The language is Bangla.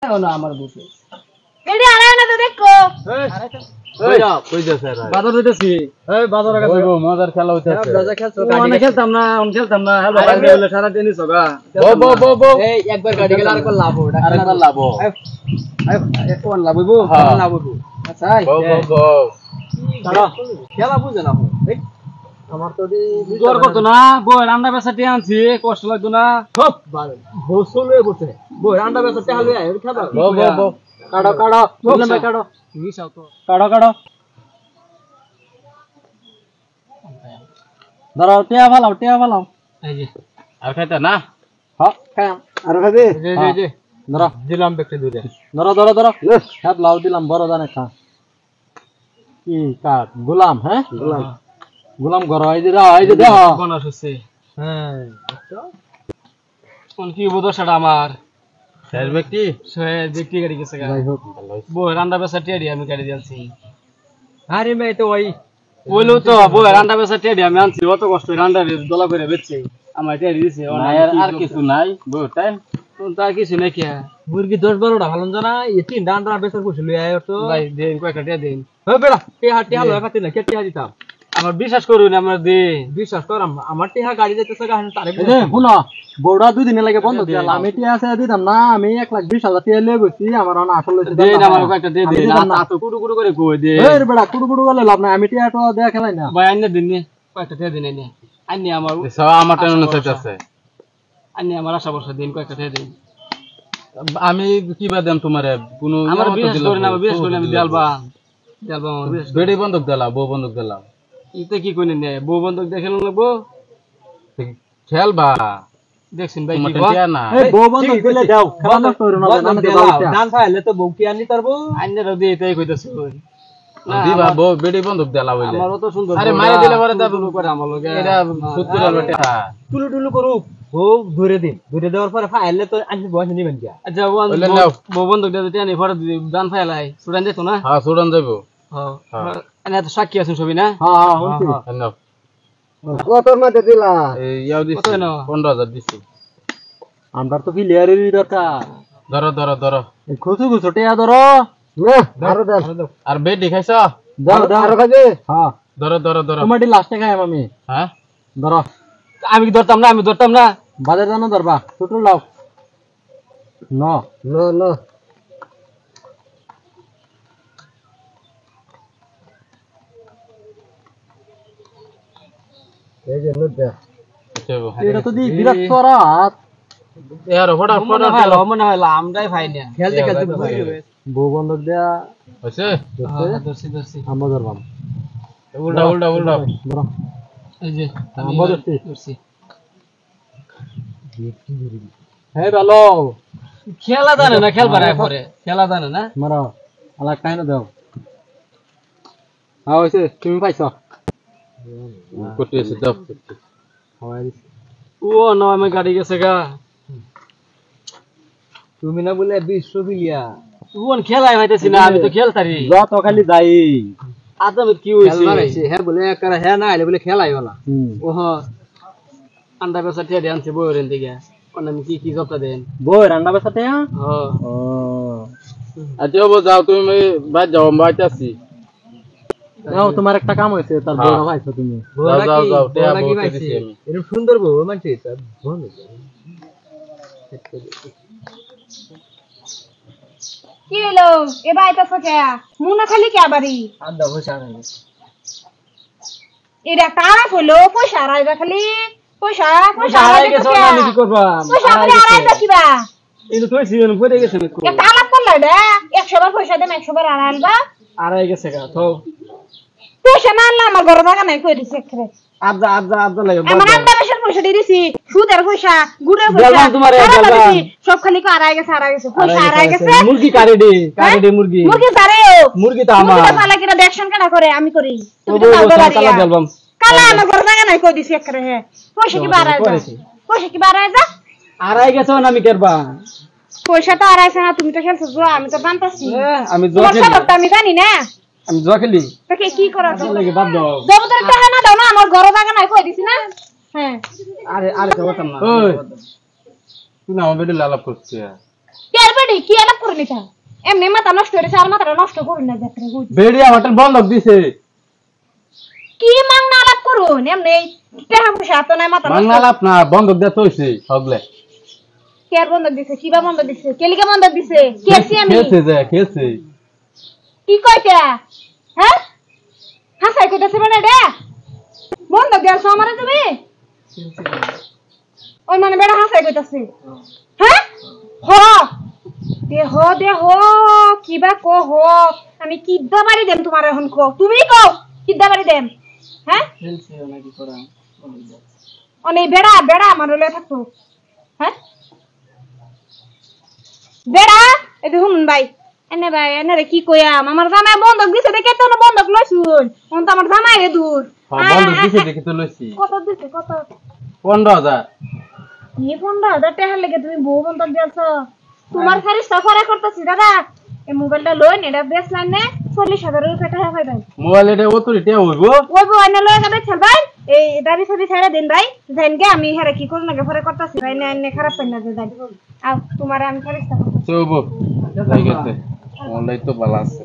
না আমার বুঝে এডি আরে না তো দেখো কই যা স্যার বাজার হইতাছি এই বাজারে কাছে ওই মজার খেলা হইতাছে বাজার খেলছো গাড়ি খেলতাম না হ্যালো ভাই বলে সারা দিনই সগা বো এই একবার গাড়ি গেল আরেকবার লাভো আরেকবার লাভো এই কোন লাভবো লাভবো আচ্ছা বো চলো খেলা বুঝে না আমার তো জোর করতো না বই রান্না বেসাটি আনছি কষ্ট লাগতো না খুব ভালো গোসল হয়ে পড়ছে বই রান্না বেসাটি হালবে খাবা বো কাড়ো বুঝলাম ভাই কাড়ো মিশাও তো কাড়ো ধরো টিয়া ভালো এই যে আর খাইতা না হ্যাঁ খাই আর খাবে জি ধরো দিলাম ব্যক্তি দুইটা ধরো হাত লাউ দিলাম বড় দানে খা কি কাট গোলাম হ্যাঁ গোলাম ঘর এই যে দেখ কোন আসছে হ্যাঁ কোন কি বুঝো সেটা আমার শেষ ব্যক্তি গাড়ি গেছে যাই হোক বই রান্না বেসা টেডি আমি গাড়ি দিয়েছি আরে ভাই তো ওইলো তো বই রান্না বেসা টেডি আমি আনছি অত কষ্ট রান্না দলা করে বেচছি আমার টেডি দিছে আর কিছু নাই বই টাইম তার কিছু নাই কি মুরগি 10-12টা ভালো জানা এই তিন রান্না বেসার কইছিল আয় তো ভাই দেন কয়টা টিয়া দেন হে বেড়া টিয়া হলো একাতে না কে টিয়া দিতাম আমার বিশ্বাস করুন আমার দে বিশ্বাস করাম আমার টিয়া গাড়ি যাইতেছে গাহন তারে শুনো বড়া দুই দিন লাগে বন্ধ দিলাম আমি টিয়া আছে দিতাম না আমি 1,20,000 টিয়া লয়ে গেছি আমার না আসল লইছে দেন আমার কয়টা দে দে না তো কুড়ু করে কই দে এর বেড়া কুড়ু করে লাভ না আমি টিয়া তো দেয়া খেলাই না ভাই আইনা দিন নি কয়টা টিয়া দিন নি আইনি আমার আমার টেনন চাইতাছে আইনি আমার আশা বর্ষ দিন কয়টা টিয়া দিন আমি কিবা দেম তোমারে কোন আমার বিশ্বাস করি না আমি দেলবা বেড়ি বন্ধক দিলাম বউ বন্ধক দিলাম ইতে কি কইনে নে বউ বন্ধক দেখেন লাগবো খেলবা দেখছেন ভাই কি কয় না এই বউ বন্ধক দিলে দাও খেলা নষ্ট হইরো না দান ফাইলে তো বউ কি আনি তারবো আইনারও দিয়ে তাই কইতাছে না দিবা বউ বেড়ি বন্ধক দিলা হইলে আমারও তো সুন্দর আরে মাইরে দিলে পরে দাবু করে আমার লগে এটা সুতুরা বেটা টুলু করুক বউ ধরে দেওয়ার পরে ফাইলে তো আনি বয়স নিবেন কি আচ্ছা বউ বন্ধক দিতে আনি পরে দান ফাইলাই সুরান যেত না হ্যাঁ সুরান যাইবো হ্যাঁ এনে তো সাক্ষী আছেন সবই না হ্যাঁ হইছে কত মতে দিলা এই ইয়াও দিছি 15,000 দিছি আমরা তো কি লেয়ারেরই দরকার ধরো এই খুচু টিয়া ধরো ধরো আর বেড দেখাইছ দাও আর খাবে হ্যাঁ ধরো তোমারটি লাস্টে খাইম আমি হ্যাঁ ধরো আমি ধরতাম না বাজার জানো ধরবা ছোট লাও নো এই যে লুটা এটা তো দি বিরাট সরাত এর ফটা ভালো মনে হয় আমরাই ভাই না খেলতে বউ বন্ধক দেয়া হইছে দর্শি আমরা ধরবাম উল্টা ধরো এই যে আমি দর্শি হ্যাঁ ভালো খেলা জানে না খেলবার আয় পরে খেলা জানে না মারো আলা কাইনা দাও হইছে তুমি পাইছো কোটি এসে দাও ও না আমি গাড়ি গেছে গা তুমি না বলে বিশ্ববিলিয়া কোন খেলাই হইতাছি না আমি তো খেলতারি যত খালি যাই আদম কি হইছে হ্যাঁ বলে করে হ্যাঁ না আইলে বলে খেলাই হলো ওহ আন্ডা বেসা টিয়া দেনছে বইরেন দিকে আমি কি জবটা দেন বই রান্না বেসা টিয়া ও আচ্ছা বো যাও তুমি বাইরে যাও বাইতাছি নাও তোমার একটা কাম হইছে তার বড় ভাইছো তুমি যাও টিয়া বউ দিছি আমি এরকম সুন্দর বউ মানছি স্যার বন্ধ কি হলো এ বাইতাছ কে মুনা খালি কে বাড়ি আদা পয়সা নাই এরা কারা হলো পয়সা রাইবা খালি পয়সা আড়াই গেছ না আমি কি করবা পয়সা মানে আড়াইটা কিবা এই তো সিজন পড়ে গেছে না একটা আলাপ করলা রে 100 বার পয়সা দেন 100 বার আড়াইবা আড়াই গেছে গা তো পয়সা না আনলা আমার ঘর জায়গা নাই কই দিছে একরে আবদা লাগে আমার আন্ডা বেশার পয়সা দিছি সুদের পয়সা গুড়ের পয়সা সব খালি কো আড়াই গেছে পয়সা আড়াই গেছে মুরগি কারে মুরগি তারে মুরগি তো আমার মুরগি পালা কিনা দেখশন কেনা করে আমি করি তুমি তো কালা দেলবাম কালা আমার ঘর জায়গা নাই কই দিছে একরে হে পয়সা কি বাড়ায় যা আড়াই গেছে না আমি করবা পয়সা তো আড়াইছে না তুমি তো খেলছো জুয়া আমি তো জানতাছি আমি জুয়া খেলি আমি জানি না আমি জুয়া খেলি তোকে কি করা লাগে বাদ দাও জবরদস্তি টাকা না দাও না আমার ঘর জায়গা নাই কই দিছি না হ্যাঁ আরে তো বলতাম না ওই তুই না আমার বেডে লালাপ করছিস কের বেডি কি আলাপ করে নিতা এমনি মাথা নষ্ট হইছে আর মাথাটা নষ্ট করুন না যাত্রা কই বেড়িয়া হোটেল বন্ধক দিছে কি মাংনা আলাপ করুন এমনি টাকা পয়সা তো নাই মাথা মাংনা লাভ না বন্ধক দিয়ে তৈছে সগলে কের বন্ধক দিছে কিবা বন্ধক দিছে কেলিকা বন্ধক দিছে কেসি আমি খেলছে কি কইতা হ্যাঁ হাসাই কইতাছে মানে রে বন্ধক দেওয়ার আমারে তুমি ওই মানে বেড়া হাসাই কইতাছে হ্যাঁ হ দেহ কিবা কহ আমি কিদ্দা বাড়ি দেম তোমার এখন কো তুমি কও কিদ্দা বাড়ি দেম হ্যাঁ অনেক বেড়া আমার লয়ে থাকতো হ্যাঁ বেড়া এই দেখুন ভাই এনে রে কি কইয়াম আমার জামাই বন্ধক দিছে দেখে তো বন্ধক লইছুন এখন তো আমার জামাই রে দূর বন্ধক দিছে দেখে তো লইছি কত দিছে কত 15,000 নি 15,000 টাকা লাগে তুমি বউ বন্ধক দিয়েছ তোমার খালি সফরে করতেছি দাদা এই মোবাইলটা লইন এটা বেচলাম না 40,000 টাকা টাকা পাইবেন মোবাইল এটা অতরিতে হইব ওইবো এনে লয়ে যাবে চল ভাই এই দাবি সাবি ছেড়ে দিন ভাই জানগে আমি হেরে কি করব না পরে করতেছি ভাই না এনে খারাপ পাই না যাই আও তোমারে আমি ফেরেশতা করতেছি চলবো যাই গেছে অনলাইন তো ভালো আছে